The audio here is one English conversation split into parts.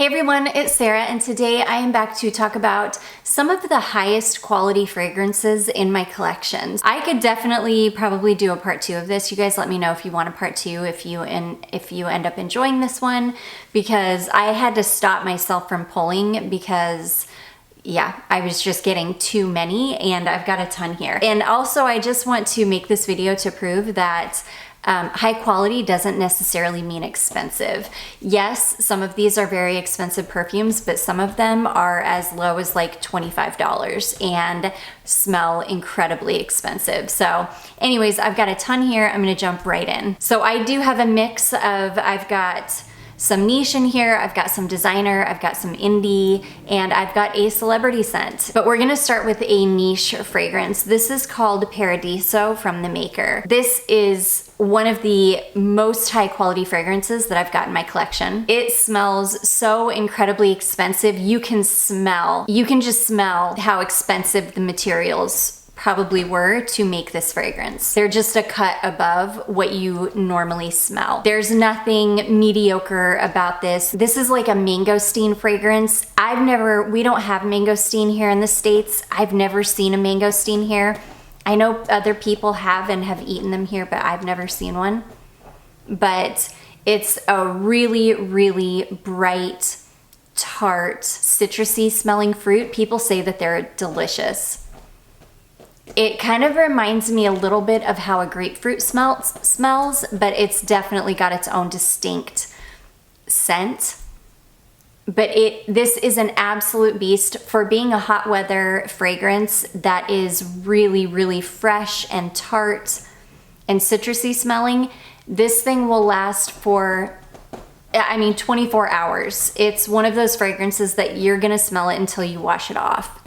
Hey everyone, it's Sarah, and today I am back to talk about some of the highest quality fragrances in my collections. I could definitely probably do a part 2 of this. You guys let me know if you want a part 2 if you end up enjoying this one, because I had to stop myself from pulling because yeah, I was just getting too many and I've got a ton here. And also I just want to make this video to prove that high quality doesn't necessarily mean expensive. Yes, some of these are very expensive perfumes, but some of them are as low as like $25 and smell incredibly expensive. So anyways, I've got a ton here. I'm gonna jump right in. So I do have a mix of, I've got some niche in here, I've got some designer, I've got some indie, and I've got a celebrity scent. But we're gonna start with a niche fragrance. This is called Paradiso from the Maker. This is one of the most high quality fragrances that I've got in my collection. It smells so incredibly expensive. You can just smell how expensive the materials probably were to make this fragrance. They're just a cut above what you normally smell. There's nothing mediocre about this. This is like a mangosteen fragrance. We don't have mangosteen here in the States. I've never seen a mangosteen here. I know other people have and have eaten them here, but I've never seen one. But it's a really, really bright, tart, citrusy smelling fruit. People say that they're delicious. It kind of reminds me a little bit of how a grapefruit smells, but it's definitely got its own distinct scent. But this is an absolute beast for being a hot weather fragrance that is really, really fresh and tart and citrusy smelling. This thing will last for 24 hours. It's one of those fragrances that you're gonna smell it until you wash it off.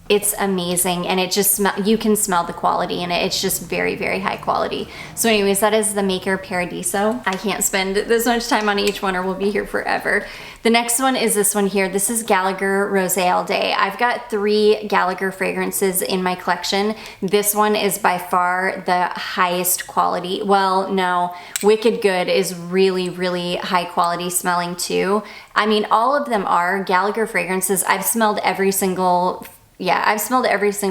It's amazing, and it just you can smell the quality in it. It's just very, very high quality. So anyways, that is the Maker Paradiso. I can't spend this much time on each one or we'll be here forever. The next one is this one here. This is Gallagher Rosé All Day. I've got 3 Gallagher fragrances in my collection. This one is by far the highest quality. Well, no, Wicked Good is really, really high quality smelling too. I mean, all of them are Gallagher fragrances. I've smelled every single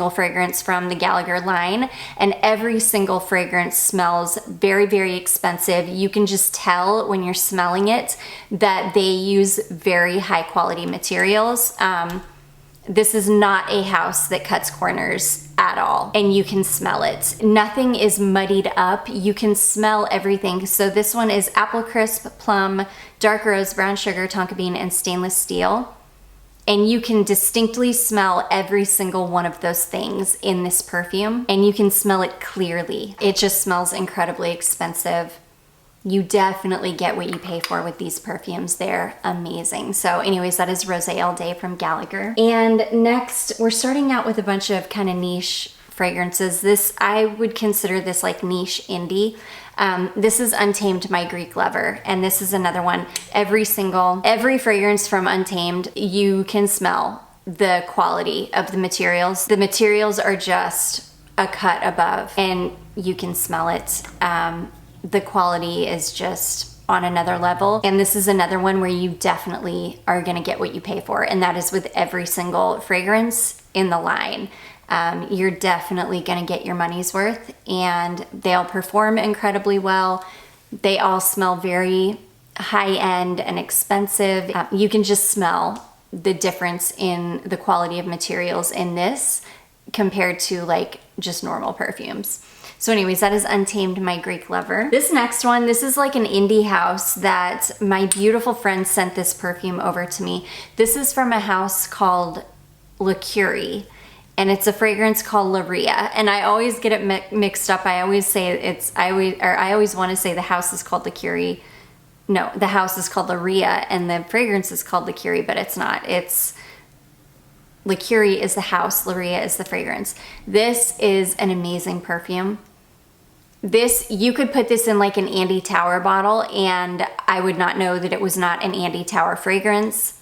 fragrance from the Gallagher line, and every single fragrance smells very, very expensive. You can just tell when you're smelling it that they use very high quality materials. This is not a house that cuts corners at all, and you can smell it. Nothing is muddied up. You can smell everything. So this one is apple crisp, plum, dark rose, brown sugar, tonka bean, and stainless steel. And you can distinctly smell every single one of those things in this perfume, and you can smell it clearly. It just smells incredibly expensive. You definitely get what you pay for with these perfumes. They're amazing. So anyways, that is Rosé All Day from Gallagher. And next, we're starting out with a bunch of kind of niche fragrances. This, I would consider this like niche indie. This is Untamed, My Greek Lover, and this is another one. Every fragrance from Untamed, you can smell the quality of the materials. The materials are just a cut above, and you can smell it. The quality is just on another level, and this is another one where you definitely are gonna get what you pay for, and that is with every single fragrance in the line. You're definitely gonna get your money's worth, and they'll perform incredibly well. They all smell very high-end and expensive. You can just smell the difference in the quality of materials in this compared to like just normal perfumes. So anyways, that is Untamed, My Greek Lover. This next one, this is like an indie house that my beautiful friend sent this perfume over to me. This is from a house called Curie. And it's a fragrance called Larrea, and I always get it mixed up. I always say I always want to say the house is called the Curie. No, the house is called Larrea, and the fragrance is called the Curie, but it's not. It's Le Curie is the house, Larrea is the fragrance. This is an amazing perfume. You could put this in like an Andy Tower bottle, and I would not know that it was not an Andy Tower fragrance.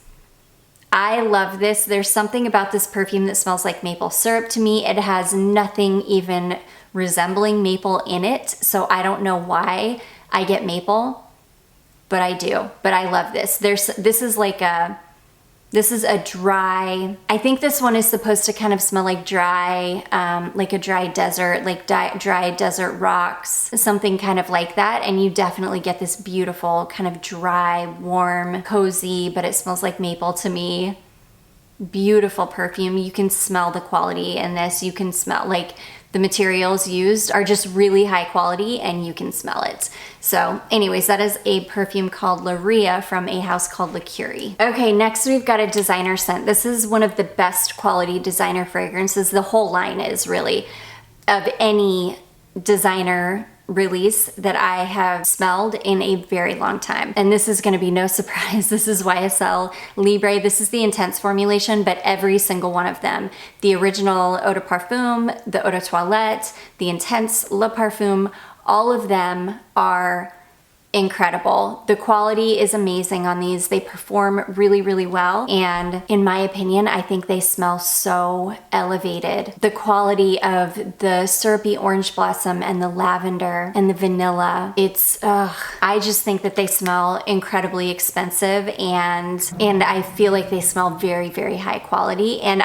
I love this. There's something about this perfume that smells like maple syrup to me. It has nothing even resembling maple in it, so I don't know why I get maple. but I do. But I love this. This is a dry, I think this one is supposed to kind of smell like a dry desert, like dry desert rocks, something kind of like that. And you definitely get this beautiful kind of dry, warm, cozy, but it smells like maple to me. Beautiful perfume. You can smell the quality in this. You can smell like the materials used are just really high quality and you can smell it. So anyways, that is a perfume called Larrea from a house called Curie. Okay, next we've got a designer scent. This is one of the best quality designer fragrances. The whole line is really of any designer release that I have smelled in a very long time. And this is gonna be no surprise. This is YSL Libre. This is the Intense formulation, but every single one of them, the original Eau de Parfum, the Eau de Toilette, the Intense Le Parfum, all of them are incredible. The quality is amazing on these. They perform really, really well. And in my opinion, I think they smell so elevated. The quality of the syrupy orange blossom and the lavender and the vanilla, I just think that they smell incredibly expensive and I feel like they smell very, very high quality. And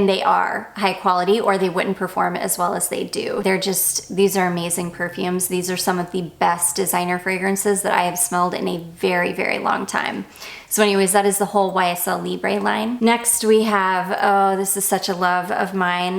they are high quality or they wouldn't perform as well as they do. These are amazing perfumes. These are some of the best designer fragrances that I have smelled in a very, very long time. So anyways, that is the whole YSL Libre line. Next we have, oh, this is such a love of mine.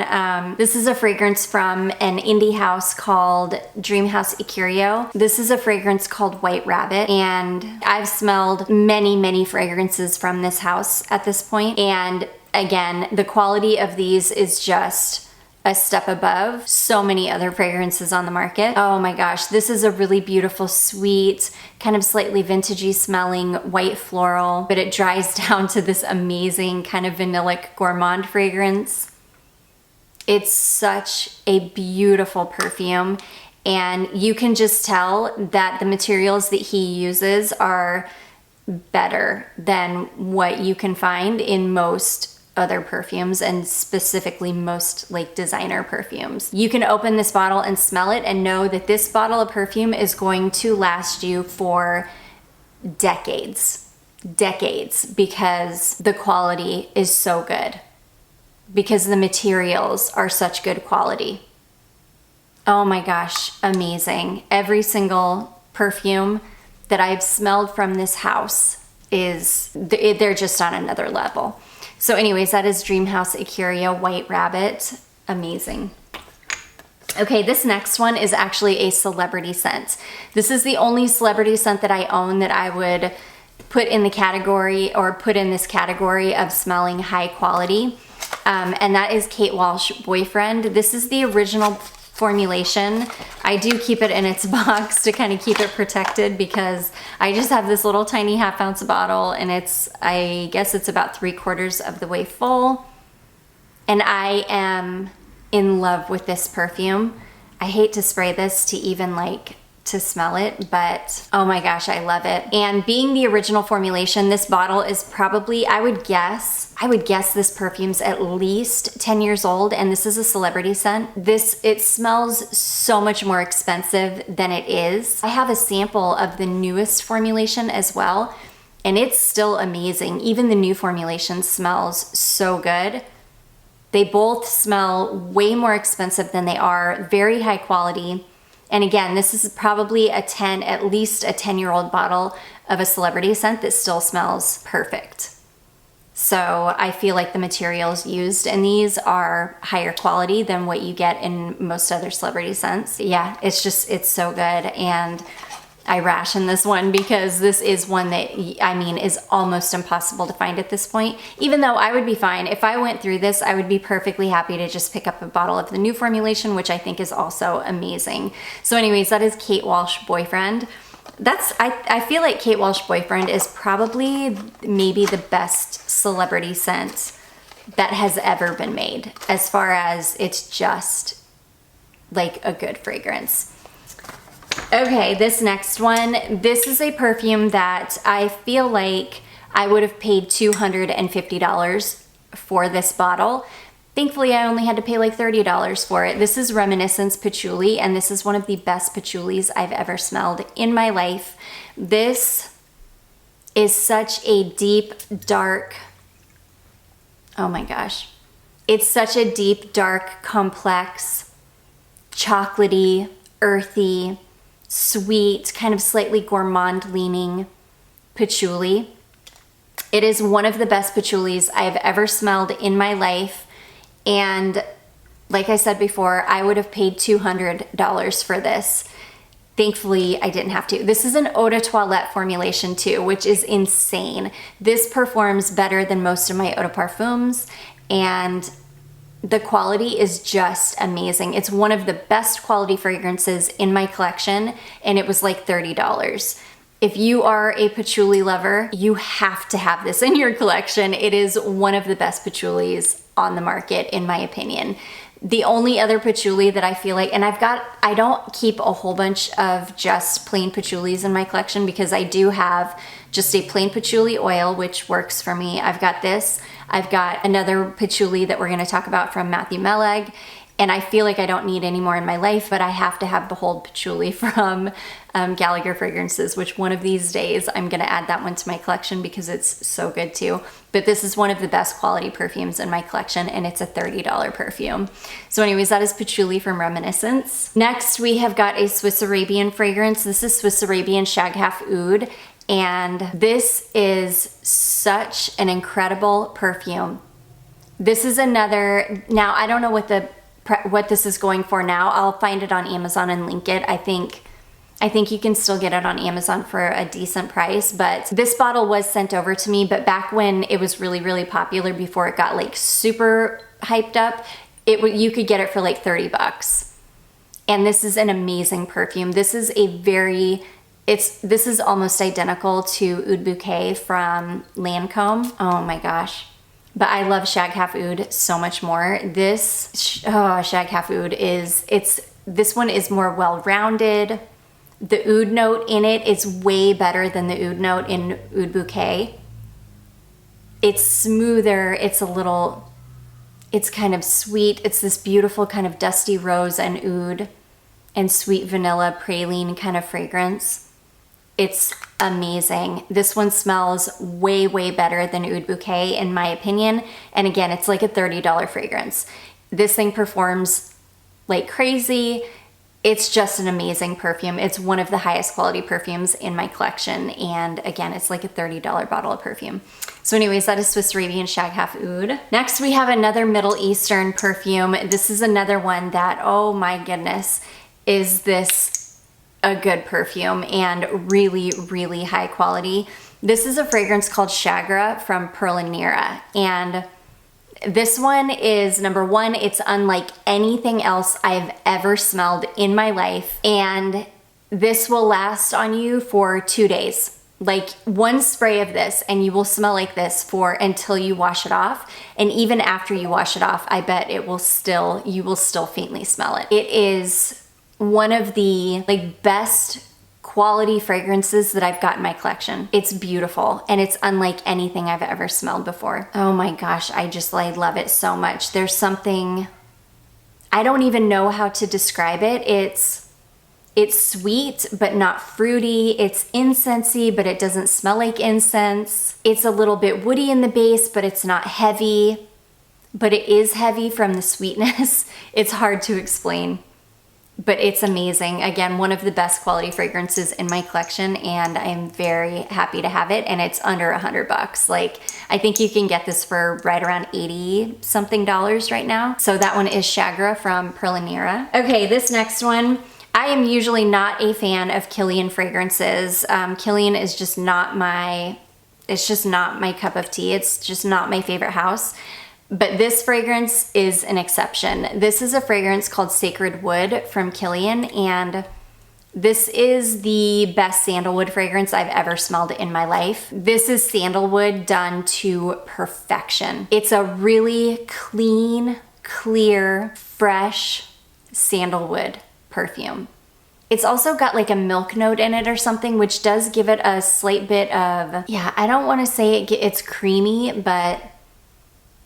This is a fragrance from an indie house called Dreamhouse Ikiryo. This is a fragrance called White Rabbit, and I've smelled many, many fragrances from this house at this point. And again, the quality of these is just a step above so many other fragrances on the market. Oh my gosh, this is a really beautiful, sweet, kind of slightly vintagey smelling white floral, but it dries down to this amazing kind of vanillic gourmand fragrance. It's such a beautiful perfume, and you can just tell that the materials that he uses are better than what you can find in most other perfumes, and specifically most like designer perfumes. You can open this bottle and smell it and know that this bottle of perfume is going to last you for decades, because the quality is so good, because the materials are such good quality. Oh my gosh, amazing. Every single perfume that I've smelled from this house they're just on another level. So anyways, that is Dreamhouse Ikiryo White Rabbit. Amazing. Okay, this next one is actually a celebrity scent. This is the only celebrity scent that I own that I would put in the category, or put in this category of smelling high quality. And that is Kate Walsh Boyfriend. This is the original formulation. I do keep it in its box to kind of keep it protected, because I just have this little tiny 1/2 ounce bottle, and I guess it's about 3/4 of the way full. And I am in love with this perfume. I hate to spray this to even to smell it, but oh my gosh, I love it. And being the original formulation, this bottle is probably, I would guess this perfume's at least 10 years old, and this is a celebrity scent. It smells so much more expensive than it is. I have a sample of the newest formulation as well, and it's still amazing. Even the new formulation smells so good. They both smell way more expensive than they are, very high quality. And again, this is probably at least a 10-year-old bottle of a celebrity scent that still smells perfect. So I feel like the materials used in these are higher quality than what you get in most other celebrity scents. Yeah, it's so good. And I ration this one because this is one that, I mean, is almost impossible to find at this point. Even though I would be fine, if I went through this, I would be perfectly happy to just pick up a bottle of the new formulation, which I think is also amazing. So anyways, that is Kate Walsh Boyfriend. I feel like Kate Walsh Boyfriend is probably maybe the best celebrity scent that has ever been made, as far as it's just like a good fragrance. Okay, this next one, this is a perfume that I feel like I would have paid $250 for this bottle. Thankfully, I only had to pay like $30 for it. This is Reminiscence Patchouli, and this is one of the best patchoulis I've ever smelled in my life. This is such a deep, dark, oh my gosh. It's such a deep, dark, complex, chocolatey, earthy, sweet, kind of slightly gourmand leaning patchouli. It is one of the best patchoulis I've ever smelled in my life. And like I said before, I would have paid $200 for this. Thankfully, I didn't have to. This is an eau de toilette formulation too, which is insane. This performs better than most of my eau de parfums, and the quality is just amazing. It's one of the best quality fragrances in my collection, and it was like $30. If you are a patchouli lover, you have to have this in your collection. It is one of the best patchoulis on the market, in my opinion. The only other patchouli that I feel like, and I don't keep a whole bunch of just plain patchoulis in my collection because I do have just a plain patchouli oil, which works for me. I've got this. I've got another patchouli that we're going to talk about from Matthew Meleg, and I feel like I don't need any more in my life, but I have to have the whole patchouli from Gallagher Fragrances, which one of these days I'm going to add that one to my collection because it's so good too. But this is one of the best quality perfumes in my collection, and it's a $30 perfume. So anyways, that is Patchouli from Reminiscence. Next, we have got a Swiss Arabian fragrance. This is Swiss Arabian Shag Half Oud, and this is such an incredible perfume. This is another, now I don't know what this is going for now. I'll find it on Amazon and link it. I think you can still get it on Amazon for a decent price, but this bottle was sent over to me, but back when it was really, really popular, before it got like super hyped up, you could get it for like 30 bucks. And this is an amazing perfume. This is this is almost identical to Oud Bouquet from Lancome. Oh my gosh. But I love Shag Half Oud so much more. This Shag Half Oud this one is more well-rounded. The oud note in it is way better than the oud note in Oud Bouquet. It's smoother, it's kind of sweet. It's this beautiful kind of dusty rose and oud and sweet vanilla praline kind of fragrance. It's amazing. This one smells way, way better than Oud Bouquet in my opinion. And again, it's like a $30 fragrance. This thing performs like crazy. It's just an amazing perfume. It's one of the highest quality perfumes in my collection. And again, it's like a $30 bottle of perfume. So anyways, that is Swiss Arabian Shag Half Oud. Next, we have another Middle Eastern perfume. This is another one that, oh my goodness, is this a good perfume and really, really high quality. This is a fragrance called Shagra from Pearla Nera. And this one is, number one, it's unlike anything else I've ever smelled in my life. And this will last on you for 2 days. Like one spray of this and you will smell like this until you wash it off. And even after you wash it off, I bet you will still faintly smell it. It is one of the best quality fragrances that I've got in my collection. It's beautiful and it's unlike anything I've ever smelled before. Oh my gosh, I love it so much. There's something, I don't even know how to describe it. It's sweet, but not fruity. It's incensey, but it doesn't smell like incense. It's a little bit woody in the base, but it's not heavy, but it is heavy from the sweetness. It's hard to explain. But it's amazing. Again, one of the best quality fragrances in my collection, and I'm very happy to have it. And it's under $100. Like, I think you can get this for right around 80 something dollars right now. So that one is Shagra from Pearla Nera. Okay, this next one, I am usually not a fan of Kilian fragrances. Kilian is just not my cup of tea. It's just not my favorite house. But this fragrance is an exception. This is a fragrance called Sacred Wood from Kilian, and this is the best sandalwood fragrance I've ever smelled in my life. This is sandalwood done to perfection. It's a really clean, clear, fresh sandalwood perfume. It's also got like a milk note in it or something, which does give it a slight bit of, I don't want to say it's creamy, but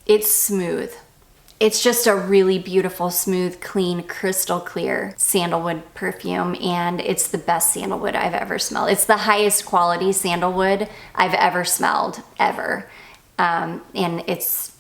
it's smooth. It's just a really beautiful, smooth, clean, crystal clear sandalwood perfume, and it's the best sandalwood I've ever smelled. It's the highest quality sandalwood I've ever smelled, ever. And it's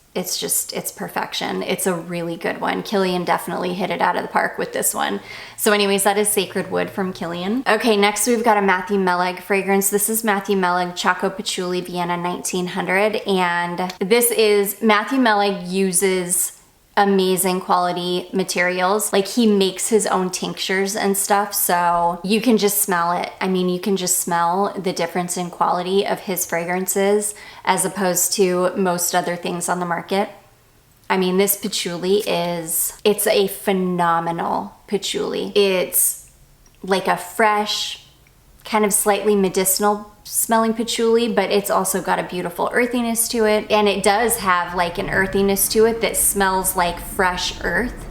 perfection. It's a really good one. Kilian definitely hit it out of the park with this one. So anyways, that is Sacred Wood from Kilian. Okay, next we've got a Matthew Meleg fragrance. This is Matthew Meleg Choco Patchouli Vienna 1900. And this is, Matthew Meleg uses amazing quality materials. Like, he makes his own tinctures and stuff, so you can just smell it. I mean, you can just smell the difference in quality of his fragrances as opposed to most other things on the market. I mean, this patchouli it's a phenomenal patchouli. It's like a fresh, kind of slightly medicinal smelling patchouli, but it's also got a beautiful earthiness to it. And it does have like an earthiness to it that smells like fresh earth.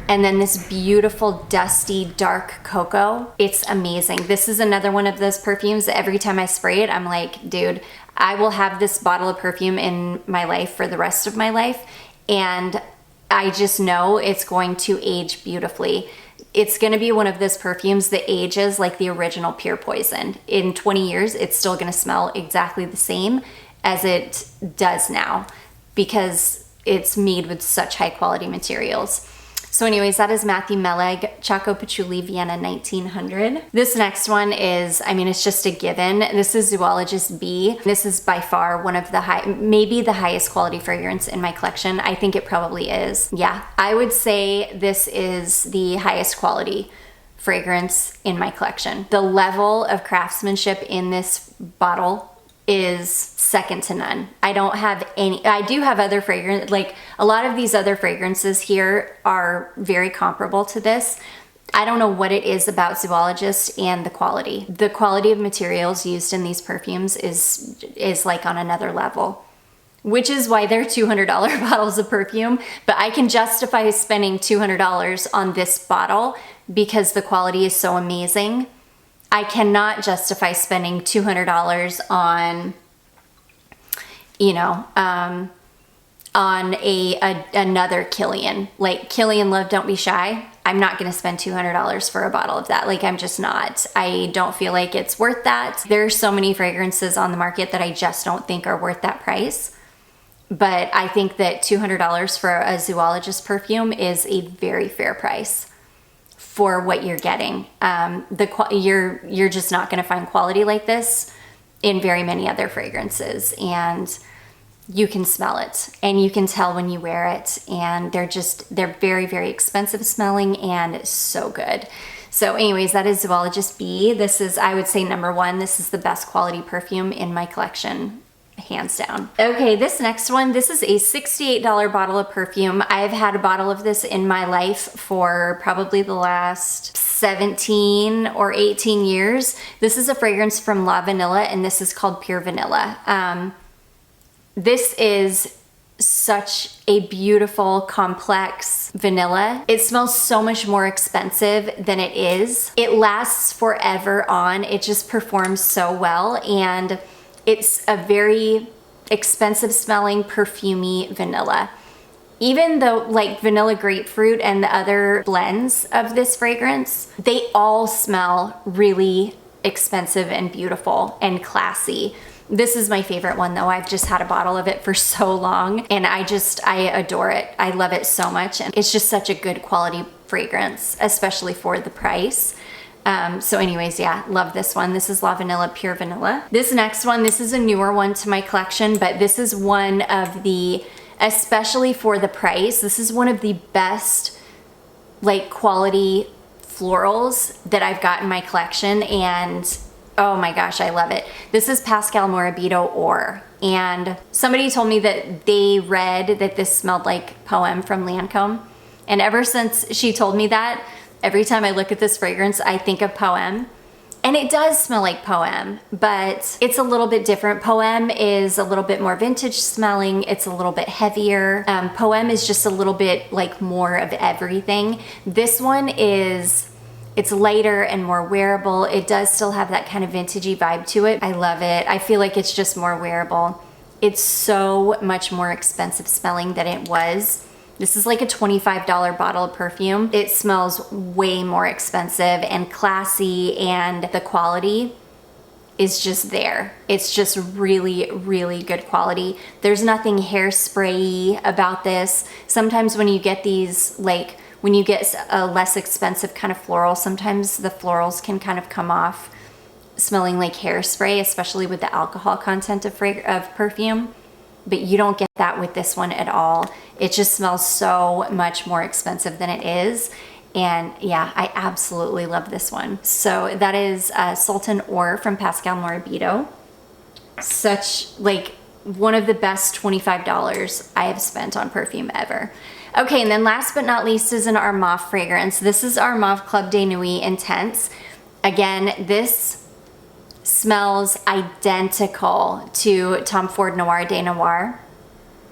And then this beautiful, dusty, dark cocoa. It's amazing. This is another one of those perfumes that every time I spray it, I'm like, dude, I will have this bottle of perfume in my life for the rest of my life. And I just know it's going to age beautifully. It's gonna be one of those perfumes that ages like the original Pure Poison. In 20 years, it's still gonna smell exactly the same as it does now because it's made with such high quality materials. So anyways, that is Matthew Meleg Choco Patchouli Vienna 1900. This next one is, I mean, it's just a given. This is Zoologist Bee. This is by far one of the maybe the highest quality fragrance in my collection. I think it probably is. Yeah, I would say this is the highest quality fragrance in my collection. The level of craftsmanship in this bottle is second to none. I don't have any, I do have other fragrance, like a lot of these other fragrances here are very comparable to this. I don't know what it is about Zoologist and the quality. The quality of materials used in these perfumes is like on another level, which is why they're $200 bottles of perfume, but I can justify spending $200 on this bottle because the quality is so amazing. I cannot justify spending $200 on, you know, on another Kilian. Like Kilian Love Don't Be Shy. I'm not going to spend $200 for a bottle of that. Like, I'm just not. I don't feel like it's worth that. There's so many fragrances on the market that I just don't think are worth that price. But I think that $200 for a Zoologist perfume is a very fair price for what you're getting. You're just not going to find quality like this in very many other fragrances, and you can smell it and you can tell when you wear it, and they're very, very expensive smelling and so good. So anyways, that is Zoologist Bee. This is, I would say, number one. This is the best quality perfume in my collection, hands down. Okay, this next one, this is a $68 bottle of perfume. I've had a bottle of this in my life for probably the last 17 or 18 years. This is a fragrance from La Vanilla, and this is called Pure Vanilla. This is such a beautiful, complex vanilla. It smells so much more expensive than it is. It lasts forever on. It just performs so well, and it's a very expensive smelling, perfumey vanilla. Even though like vanilla grapefruit and the other blends of this fragrance, they all smell really expensive and beautiful and classy. This is my favorite one though. I've just had a bottle of it for so long, and I adore it. I love it so much, and it's just such a good quality fragrance, especially for the price. So anyways, yeah, love this one. This is La Vanilla Pure Vanilla. This next one, this is a newer one to my collection, but this is one of the, especially for the price, this is one of the best like quality florals that I've got in my collection, and oh my gosh, I love it. This is Pascal Morabito Or, and somebody told me that they read that this smelled like Poem from Lancome, and ever since she told me that, every time I look at this fragrance, I think of Poem. And it does smell like Poem, but it's a little bit different. Poem is a little bit more vintage smelling. It's a little bit heavier. Poem is just a little bit like more of everything. This one is, it's lighter and more wearable. It does still have that kind of vintagey vibe to it. I love it. I feel like it's just more wearable. It's so much more expensive smelling than it was This is like a $25 bottle of perfume. It smells way more expensive and classy, and the quality is just there. It's just really, really good quality. There's nothing hairspray-y about this. Sometimes when you get these, like when you get a less expensive kind of floral, sometimes the florals can kind of come off smelling like hairspray, especially with the alcohol content of perfume. But you don't get that with this one at all. It just smells so much more expensive than it is. And yeah, I absolutely love this one. So that is Sultan Or from Pascal Morabito. Such like one of the best $25 I have spent on perfume ever. Okay, and then last but not least is an Armaf fragrance. This is Armaf Club de Nuit Intense. Again, this smells identical to Tom Ford Noir de Noir.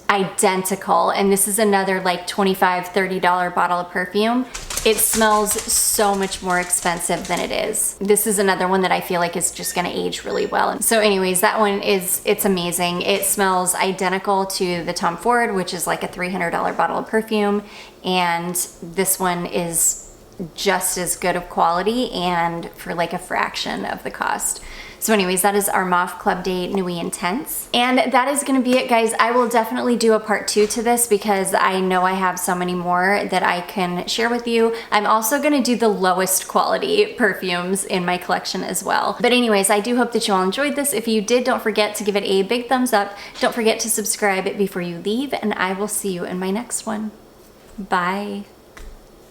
Identical. And this is another like $25, $30 bottle of perfume. It smells so much more expensive than it is. This is another one that I feel like is just gonna age really well. So anyways, that one it's amazing. It smells identical to the Tom Ford, which is like a $300 bottle of perfume. And this one is just as good of quality and for like a fraction of the cost. So anyways, that is Armaf Club de Nuit Intense. And that is gonna be it, guys. I will definitely do a part 2 to this because I know I have so many more that I can share with you. I'm also gonna do the lowest quality perfumes in my collection as well. But anyways, I do hope that you all enjoyed this. If you did, don't forget to give it a big thumbs up. Don't forget to subscribe before you leave, and I will see you in my next one. Bye.